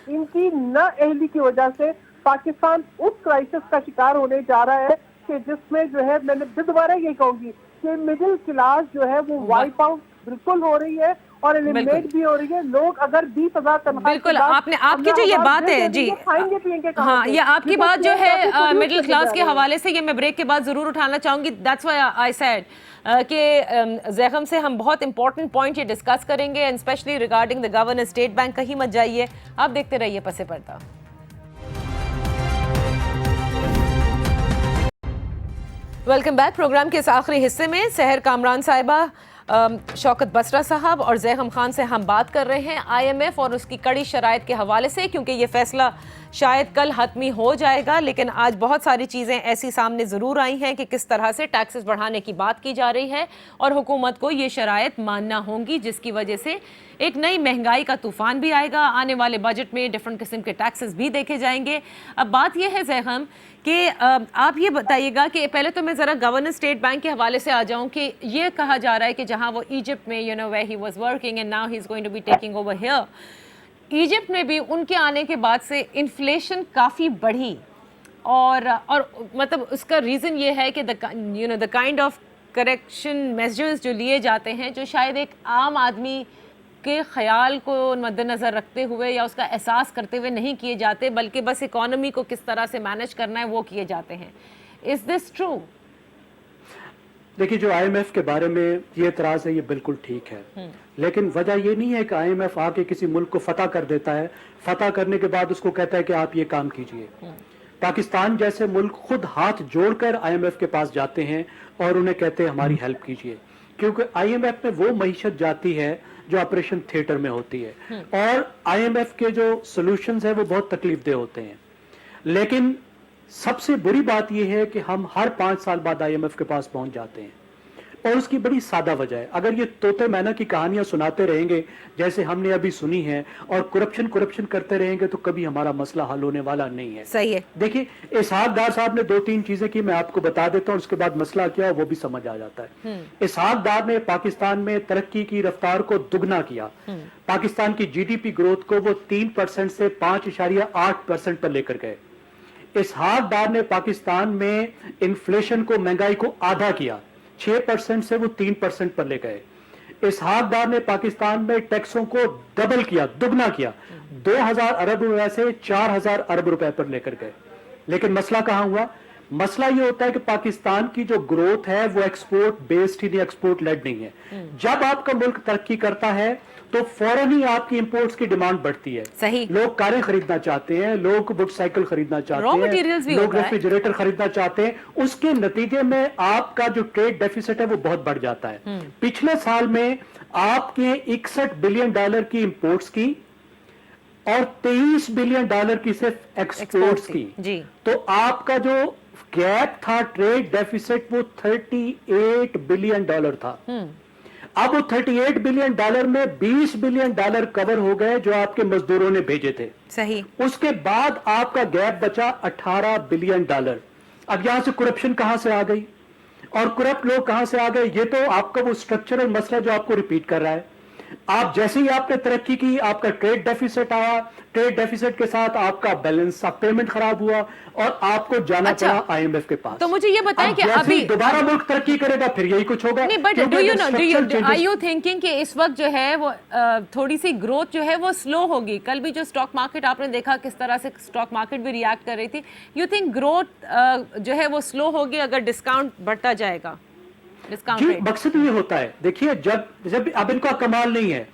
इनकी नाअहली की वजह से पाकिस्तान उस क्राइसिस का शिकार होने जा रहा है कि जिसमें जो है, मैंने दोबारा ये कहूंगी कि मिडिल क्लास जो है वो वाइप आउट बिल्कुल हो रही है और एलिमिनेट भी हो रही है. लोग अगर 20,000 तनख्वाह, बिल्कुल आपकी जो ये बात है जी, हाँ, ये आपकी बात जो है मिडिल क्लास के हवाले से, ये मैं ब्रेक के बाद जरूर उठाना चाहूंगी. दैट्स व्हाई आई सेड कि ज़ैगम से हम बहुत इंपॉर्टेंट पॉइंट ये डिस्कस करेंगे, and specially regarding the governor state bank. कहीं मत जाइए, आप देखते रहिए पसे पर्दा. Welcome back. प्रोग्राम के इस आखिरी हिस्से में सहर कामरान साहिबा, शौकत बसरा साहब और ज़ैगम खान से हम बात कर रहे हैं IMF और उसकी कड़ी शराइत के हवाले से, क्योंकि ये फैसला शायद कल हतमी हो जाएगा, लेकिन आज बहुत सारी चीज़ें ऐसी सामने ज़रूर आई हैं कि किस तरह से टैक्सेस बढ़ाने की बात की जा रही है और हुकूमत को ये शराइत मानना होंगी, जिसकी वजह से एक नई महंगाई का तूफ़ान भी आएगा। आने वाले बजट में डिफरेंट किस्म के टैक्सेस भी देखे जाएंगे। अब बात यह है ज़ैगम कि आप ये बताइएगा कि पहले तो मैं ज़रा गवर्नर स्टेट बैंक के हवाले से आ जाऊं कि ये कहा जा रहा है कि जहां वो इजिप्ट में where he was working and now he is going to be taking over here, Egypt में भी उनके आने के बाद से इन्फ्लेशन काफ़ी बढ़ी और मतलब उसका रीज़न ये है कि the kind of correction measures जो लिए जाते हैं, जो शायद एक आम आदमी के ख्याल को मद्देनज़र रखते हुए या उसका एहसास करते हुए नहीं किए जाते, बल्कि बस इकोनॉमी को किस तरह से मैनेज करना है वो किए जाते हैं। Is this true? देखिए, जो IMF के बारे में ये एतराज़ है ये बिल्कुल ठीक है, लेकिन वजह ये नहीं है कि IMF आके किसी मुल्क को फतह कर देता है, फतह करने के बाद उसको कहता है कि आप ये काम कीजिए। पाकिस्तान जैसे मुल्क खुद हाथ जोड़कर IMF के पास जाते हैं और उन्हें कहते हैं हमारी हेल्प कीजिए, क्योंकि IMF में वो मईशत जाती है जो ऑपरेशन थिएटर में होती है और IMF के जो सॉल्यूशंस है वो बहुत तकलीफदेह होते हैं। लेकिन सबसे बुरी बात यह है कि हम हर 5 साल बाद IMF के पास पहुंच जाते हैं और उसकी बड़ी सादा वजह है, अगर ये तोते मैना की कहानियां सुनाते रहेंगे जैसे हमने अभी सुनी है और करप्शन करते रहेंगे तो कभी हमारा मसला हल होने वाला नहीं है। सही है। देखिए, इसहाक डार साहब ने 2-3 चीजें की, मैं आपको बता देता हूं, उसके बाद मसला क्या है वो भी समझ आ जाता है। इसहाक डार ने पाकिस्तान में तरक्की की रफ्तार को दुगना किया, पाकिस्तान की GDP ग्रोथ को वो 3% से 5.8% पर लेकर गए। इसहाक डार ने पाकिस्तान में इन्फ्लेशन को, महंगाई को आधा किया, 6% से वो 3% पर ले गए। इसहाक डार ने पाकिस्तान में टैक्सों को डबल किया, दुगना किया, 2000 अरब रुपए से 4000 अरब रुपए पर लेकर गए। लेकिन मसला कहां हुआ? मसला ये होता है कि पाकिस्तान की जो ग्रोथ है वो एक्सपोर्ट बेस्ड ही नहीं, एक्सपोर्ट लेड नहीं है। जब आपका मुल्क तरक्की करता है तो फौरन ही आपकी इंपोर्ट्स की डिमांड बढ़ती है। सही। लोग कारें खरीदना चाहते हैं, लोग मोटरसाइकिल खरीदना चाहते हैं, लोग रेफ्रिजरेटर खरीदना चाहते हैं। उसके नतीजे में आपका जो ट्रेड डेफिसिट है वो बहुत बढ़ जाता है। पिछले साल में आपके $61 बिलियन की इंपोर्ट्स की और $23 बिलियन की सिर्फ एक्सपोर्ट्स की। जी। तो आपका जो गैप था ट्रेड डेफिसिट वो $38 बिलियन था। अब वो $38 बिलियन में $20 बिलियन कवर हो गए जो आपके मजदूरों ने भेजे थे। सही। उसके बाद आपका गैप बचा $18 बिलियन। अब यहां से करप्शन कहां से आ गई और करप्ट लोग कहां से आ गए? ये तो आपका वो स्ट्रक्चरल मसला जो आपको रिपीट कर रहा है। आप जैसे ही आपने तरक्की की, आपका ट्रेड डेफिसिट आया, ट्रेड डेफिसिट के साथ आपका बैलेंस ऑफ पेमेंट खराब हुआ और आपको जाना पड़ा IMF के पास। तो मुझे ये बताएं कि अभी दोबारा मुल्क तरक्की करेगा फिर यही कुछ होगा। नहीं, बट आर यू थिंकिंग कि इस वक्त जो है वो थोड़ी सी ग्रोथ जो है वो स्लो होगी? कल भी जो स्टॉक मार्केट आपने देखा किस तरह से स्टॉक मार्केट भी रिएक्ट कर रही थी। यू थिंक ग्रोथ जो है वो स्लो होगी अगर डिस्काउंट बढ़ता जाएगा? जी, मकसद ये होता है, देखिए जब अब इनका कमाल नहीं है,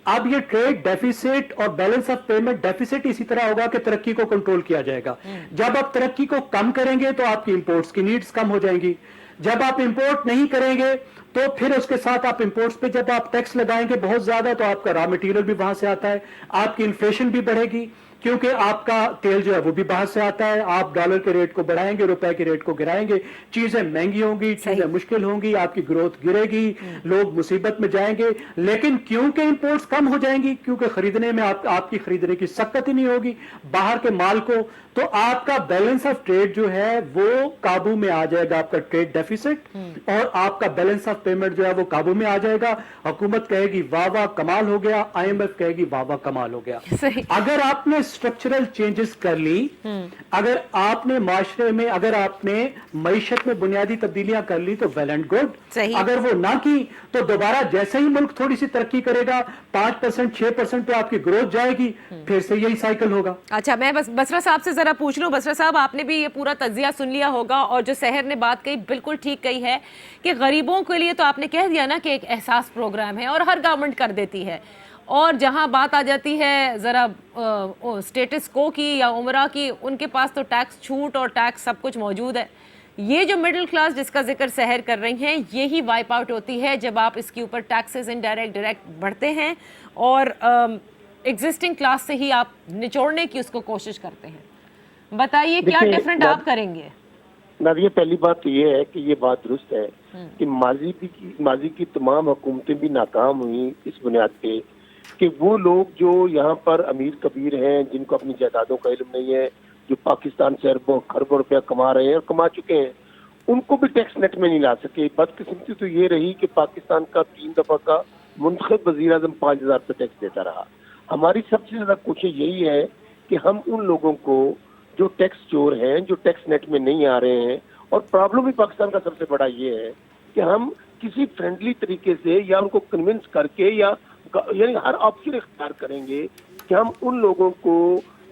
अब ये ट्रेड डेफिसिट और बैलेंस ऑफ पेमेंट डेफिसिट इसी तरह होगा कि तरक्की को कंट्रोल किया जाएगा। जब आप तरक्की को कम करेंगे तो आपकी इंपोर्ट्स की नीड्स कम हो जाएंगी। जब आप इंपोर्ट नहीं करेंगे तो फिर उसके साथ आप इंपोर्ट्स पे जब आप टैक्स लगाएंगे बहुत ज्यादा तो आपका रॉ मटेरियल भी वहां से आता है, आपकी इन्फ्लेशन भी बढ़ेगी क्योंकि आपका तेल जो है वो भी बाहर से आता है। आप डॉलर के रेट को बढ़ाएंगे, रुपए के रेट को गिराएंगे, चीजें महंगी होंगी, चीजें मुश्किल होंगी, आपकी ग्रोथ गिरेगी, लोग मुसीबत में जाएंगे। लेकिन क्योंकि इंपोर्ट्स कम हो जाएंगी, क्योंकि खरीदने में आपकी खरीदने की सकत ही नहीं होगी बाहर के माल को, तो आपका बैलेंस ऑफ ट्रेड जो है वो काबू में आ जाएगा, आपका ट्रेड डेफिसिट, और आपका बैलेंस ऑफ पेमेंट जो है वो काबू में आ जाएगा। हुकूमत कहेगी वाह वाह कमाल हो गया, IMF कहेगी वाह वाह कमाल हो गया। अगर आपने स्ट्रक्चरल चेंजेस कर ली, अगर आपने माशरे में, अगर आपने मईशत में बुनियादी तब्दीलियां कर ली तो वेल एंड गुड। अगर वो ना की तो दोबारा जैसे ही मुल्क थोड़ी सी तरक्की करेगा 5% 6% पे आपकी ग्रोथ जाएगी, फिर से यही साइकिल होगा। अच्छा, मैं बस बसरा साहब से जरा पूछ लूं। बसरा साहब, आपने भी ये पूरा तज्जिया सुन लिया होगा और जो सहर ने बात कही बिल्कुल ठीक कही है कि गरीबों के लिए तो आपने कह दिया ना कि एक एहसास प्रोग्राम है और हर गवर्नमेंट कर देती है, और जहां बात आ जाती है ज़रा स्टेटस को की या उमरा की, उनके पास तो टैक्स छूट और टैक्स सब कुछ मौजूद है। یہ جو مڈل کلاس جس کا ذکر سحر کر رہی ہیں یہی وائپ آؤٹ ہوتی ہے جب آپ اس کے اوپر ٹیکسز انڈائریکٹ ڈائریکٹ بڑھتے ہیں اور ایگزسٹنگ کلاس سے ہی آپ نچوڑنے کی اس کو کوشش کرتے ہیں. بتائیے کیا ڈفرینٹ آپ کریں گے؟ نادیہ پہلی بات تو یہ ہے کہ یہ بات درست ہے کہ ماضی کی تمام حکومتیں بھی ناکام ہوئی اس بنیاد پہ کہ وہ لوگ جو یہاں پر امیر کبیر ہیں جن کو اپنی جائیدادوں کا علم نہیں ہے, جو پاکستان سے اربوں خربوں روپیہ کما رہے ہیں اور کما چکے ہیں, ان کو بھی ٹیکس نیٹ میں نہیں لا سکے. بدقسمتی تو یہ رہی کہ پاکستان کا 3 دفعہ کا منتخب وزیر اعظم 5,000 روپے ٹیکس دیتا رہا. ہماری سب سے زیادہ کوشش یہی ہے کہ ہم ان لوگوں کو جو ٹیکس چور ہیں, جو ٹیکس نیٹ میں نہیں آ رہے ہیں, اور پرابلم بھی پاکستان کا سب سے بڑا یہ ہے کہ ہم کسی فرینڈلی طریقے سے یا ان کو کنونس کر کے یا یعنی ہر آپشن اختیار کریں گے کہ ہم ان لوگوں کو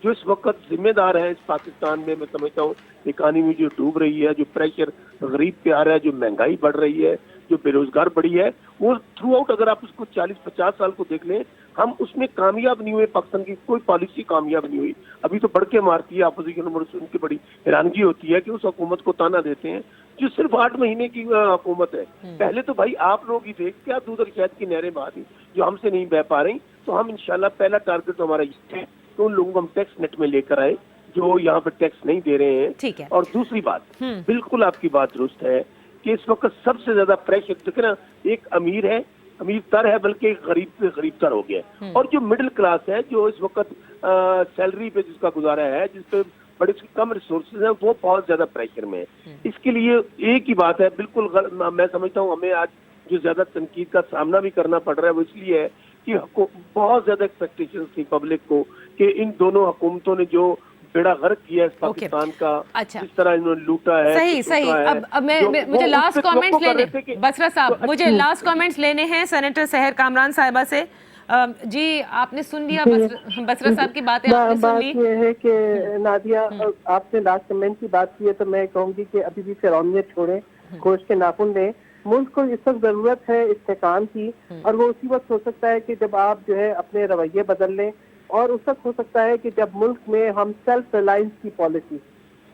جو اس وقت ذمہ دار ہیں اس پاکستان میں سمجھتا ہوں اکانومی جو ڈوب رہی ہے, جو پریشر غریب پہ آ رہا ہے, جو مہنگائی بڑھ رہی ہے, جو بے روزگار بڑھی ہے, وہ تھرو آؤٹ اگر آپ اس کو 40-50 سال کو دیکھ لیں ہم اس میں کامیاب نہیں ہوئے. پاکستان کی کوئی پالیسی کامیاب نہیں ہوئی. ابھی تو بڑھ کے مارتی ہے اپوزیشن نمبر سے, ان کی بڑی حیرانگی ہوتی ہے کہ اس حکومت کو تانا دیتے ہیں جو صرف 8 مہینے کی حکومت ہے. پہلے تو بھائی آپ لوگ ہی تھے, کیا دودھ اور شہد کی نہریں بہا دی جو ہم سے نہیں بہ پا رہی. تو ہم انشاءاللہ پہلا ٹارگٹ ہمارا یہ ہے کہ ان لوگوں کو ہم ٹیکس نیٹ میں لے کر آئے جو یہاں پہ ٹیکس نہیں دے رہے ہیں. اور دوسری بات, بالکل آپ کی بات درست ہے کہ اس وقت سب سے زیادہ پریشر دیکھیں نا, ایک امیر ہے, امیر تر ہے, بلکہ غریب سے غریب تر ہو گیا ہے, اور جو مڈل کلاس ہے جو اس وقت سیلری پہ جس کا گزارا ہے, جس پہ بڑے کم ریسورسز ہیں, وہ بہت زیادہ پریشر میں ہے. اس کے لیے ایک ہی بات ہے, بالکل میں سمجھتا ہوں ہمیں آج جو زیادہ تنقید کا سامنا بھی کرنا پڑ رہا ہے وہ اس لیے ہے کہ بہت زیادہ ایکسپیکٹیشن تھی پبلک کو کہ ان دونوں حکومتوں نے جو بیڑا غرق کیا ہے پاکستان کا, جس طرح انہوں نے لوٹا ہے. صحیح. اب مجھے لاسٹ کامنٹس لینے, بسرا صاحب مجھے لاسٹ کامنٹس لینے ہیں سینیٹر سحر کامران صاحبہ سے. جی آپ نے سن لیا بسرا صاحب کی باتیں, آپ نے سن لی. بات یہ ہے کہ نادیہ آپ نے لاسٹ کمنٹ کی بات کی ہے تو میں کہوں گی کہ ابھی بھی فرعونیت چھوڑیں, گوشت کے ناخن لیں. ملک کو اس وقت ضرورت ہے استحکام کی, اور وہ اسی وقت ہو سکتا ہے کہ جب آپ جو ہے اپنے رویے بدل لیں, اور اس وقت ہو سکتا ہے کہ جب ملک میں ہم سیلف ریلائنس کی policy,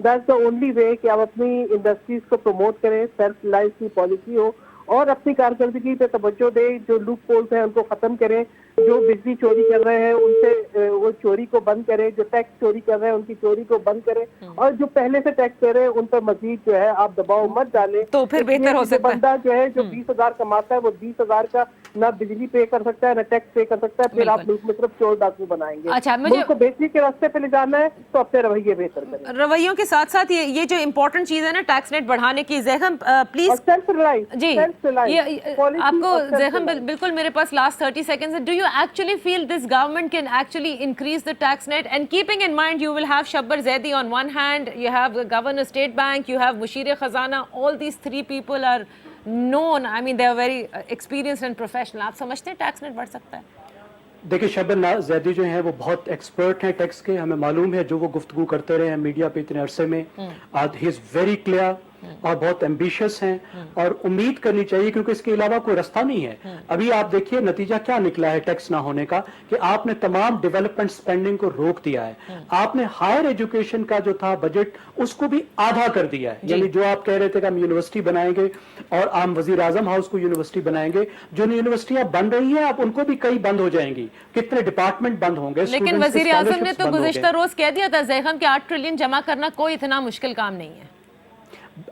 that's the only way کہ آپ اپنی انڈسٹریز کو پروموٹ کریں, سیلف ریلائنس کی پالیسی ہو, اور اپنی کارکردگی پہ توجہ دیں. جو لوپ ہولز ہیں ان کو ختم کریں, جو بجلی چوری کر رہے ہیں ان سے وہ چوری کو بند کریں, جو ٹیکس چوری کر رہے ہیں ان کی چوری کو بند کریں, اور جو پہلے سے ٹیکس دے رہے ہیں ان پر مزید جو ہے آپ دباؤ مت ڈالیں. تو پھر بہتر ہو سکتا ہے. بندہ جو ہے جو 20,000 کماتا ہے وہ 20,000 کا نہ بجلی پے کر سکتا ہے نہ ٹیکس پے کر سکتا ہے, پھر آپ ملک میں صرف چور ڈاکو بنائیں گے. اچھا, ملک کو بیچنے کے راستے پہ لے جانا ہے تو اپنے رویے بہتر کریں. رویوں کے ساتھ ساتھ یہ جو امپورٹنٹ چیز ہے نا ٹیکس نیٹ بڑھانے کی, زیغم پلیز. جی آپ کو زیغم بالکل میرے پاس last 30 seconds. Do you actually feel this government can actually increase the tax net, and keeping in mind you will have Shabbar Zaidi on one hand, you have the Governor State Bank, you have Mushir Khazana, all these 3 people are known, I mean they are very experienced and professional. آپ سمجھتے ہیں tax net بڑھ سکتا ہے؟ دیکھیں شبر زیدی جو ہیں وہ بہت ایکسپرٹ ہیں ٹیکس کے, ہمیں معلوم ہے جو وہ گفتگو کرتے رہے ہیں میڈیا پہ اتنے عرصے میں. ہی از ویری کلیئر اور بہت ایمبیشس ہیں, اور امید کرنی چاہیے کیونکہ اس کے علاوہ کوئی رستہ نہیں ہے. ابھی آپ دیکھیے نتیجہ کیا نکلا ہے ٹیکس نہ ہونے کا, کہ آپ نے تمام ڈیولپمنٹ سپینڈنگ کو روک دیا ہے. آپ نے ہائر ایجوکیشن کا جو تھا بجٹ اس کو بھی آدھا کر دیا ہے. یعنی جو آپ کہہ رہے تھے کہ ہم یونیورسٹی بنائیں گے اور عام وزیر اعظم ہاؤس کو یونیورسٹی بنائیں گے, جو یونیورسٹیاں بن رہی ہیں اب ان کو بھی کئی بند ہو جائیں گی, کتنے ڈپارٹمنٹ بند ہوں گے. لیکن وزیر اعظم نے تو گزشتہ روز کہہ دیا تھا زیغم کہ 8 ٹریلین جمع کرنا کوئی اتنا مشکل کام نہیں ہے.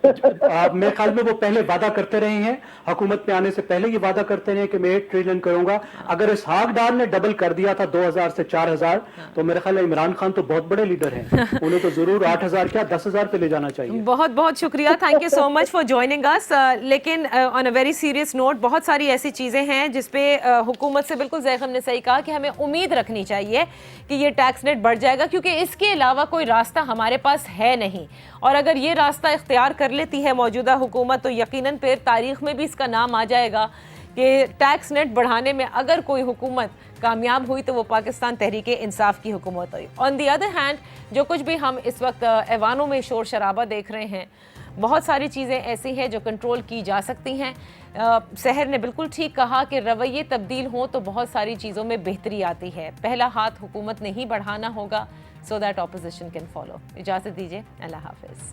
میرے خیال میں وہ پہلے وعدہ کرتے رہے ہیں, حکومت میں آنے سے پہلے یہ وعدہ کرتے رہے کہ میں 8 ٹریلین کروں گا. اگر اسحاق ڈار نے ڈبل کر دیا تھا 2,000 سے 4,000 تو میرے خیال میں عمران خان تو بہت بڑے لیڈر ہیں, انہیں تو ضرور 8,000 کیا 10,000 پہ لے جانا چاہیے. بہت بہت شکریہ, thank you so much for joining us. لیکن on a very serious note, بہت ساری ایسی چیزیں ہیں جس پہ حکومت سے بالکل زیغم نے صحیح کہا کہ ہمیں امید رکھنی چاہیے کہ یہ ٹیکس نیٹ بڑھ جائے گا, کیونکہ اس کے علاوہ کوئی راستہ ہمارے پاس ہے نہیں. اور اگر یہ راستہ اختیار کر لیتی ہے موجودہ حکومت تو یقیناً پھر تاریخ میں بھی اس کا نام آ جائے گا کہ ٹیکس نیٹ بڑھانے میں اگر کوئی حکومت کامیاب ہوئی تو وہ پاکستان تحریک انصاف کی حکومت ہوئی. آن دی ادر ہینڈ جو کچھ بھی ہم اس وقت ایوانوں میں شور شرابہ دیکھ رہے ہیں, بہت ساری چیزیں ایسی ہیں جو کنٹرول کی جا سکتی ہیں. سحر نے بالکل ٹھیک کہا کہ رویے تبدیل ہوں تو بہت ساری چیزوں میں بہتری آتی ہے. پہلا ہاتھ حکومت نے ہی بڑھانا ہوگا, so that opposition can follow. اجازت دیجیے, اللہ حافظ.